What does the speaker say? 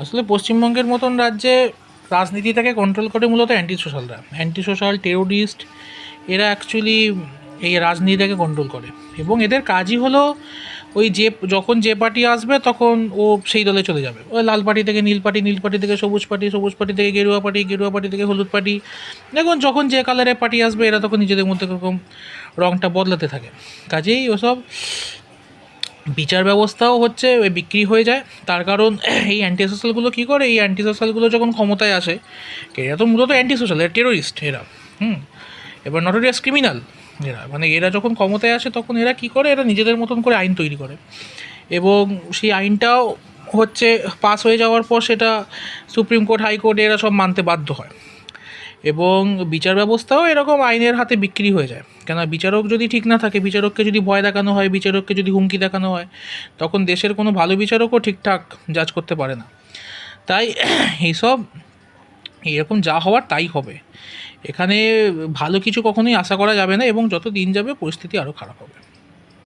আসলে পশ্চিমবঙ্গের মতন রাজ্যে রাজনীতিটাকে কন্ট্রোল করে মূলত অ্যান্টি সোশ্যালরা, অ্যান্টি সোশ্যাল টেরোরিস্ট। এরা অ্যাকচুয়ালি এই রাজনীতিটাকে কন্ট্রোল করে, এবং এদের কাজই হলো ওই যে যখন যে পার্টি আসবে তখন ও সেই দলে চলে যাবে। ওই লাল পার্টি থেকে নীল পার্টি, নীল পার্টি থেকে সবুজ পার্টি, সবুজ পার্টি থেকে গেরুয়া পার্টি, গেরুয়া পার্টি থেকে হলুদ পার্টি। দেখুন যখন যে কালারের পার্টি আসবে এরা তখন নিজেদের মধ্যে এরকম রঙটা বদলাতে থাকে। কাজেই ওসব বিচার ব্যবস্থাও হচ্ছে বিক্রি হয়ে যায়। তার কারণ এই অ্যান্টি সোশ্যালগুলো কী করে, এই অ্যান্টি সোশ্যালগুলো যখন ক্ষমতায় আসে, এরা তো মূলত অ্যান্টি সোশ্যাল, এরা টেরোরিস্ট এরা। এবার নটোরিয়াস ক্রিমিনাল এরা, মানে এরা যখন ক্ষমতায় আসে তখন এরা কী করে, এরা নিজেদের মতন করে আইন তৈরি করে, এবং সেই আইনটাও হচ্ছে পাস হয়ে যাওয়ার পর সেটা সুপ্রিম কোর্ট, হাইকোর্ট এরা সব মানতে বাধ্য হয়। এবং বিচার ব্যবস্থাও এরকম আইনের হাতে বিক্রি হয়ে যায়। কেন, বিচারক যদি ঠিক না থাকে, বিচারককে যদি ভয় দেখানো হয়, বিচারককে যদি হুমকি দেখানো হয়, তখন দেশের কোনো ভালো বিচারকও ঠিকঠাক জাজ করতে পারে না। তাই এইসব এরকম যা হওয়ার তাই হবে। এখানে ভালো কিছু কখনোই আশা করা যাবে না, এবং যত দিন যাবে পরিস্থিতি আরও খারাপ হবে।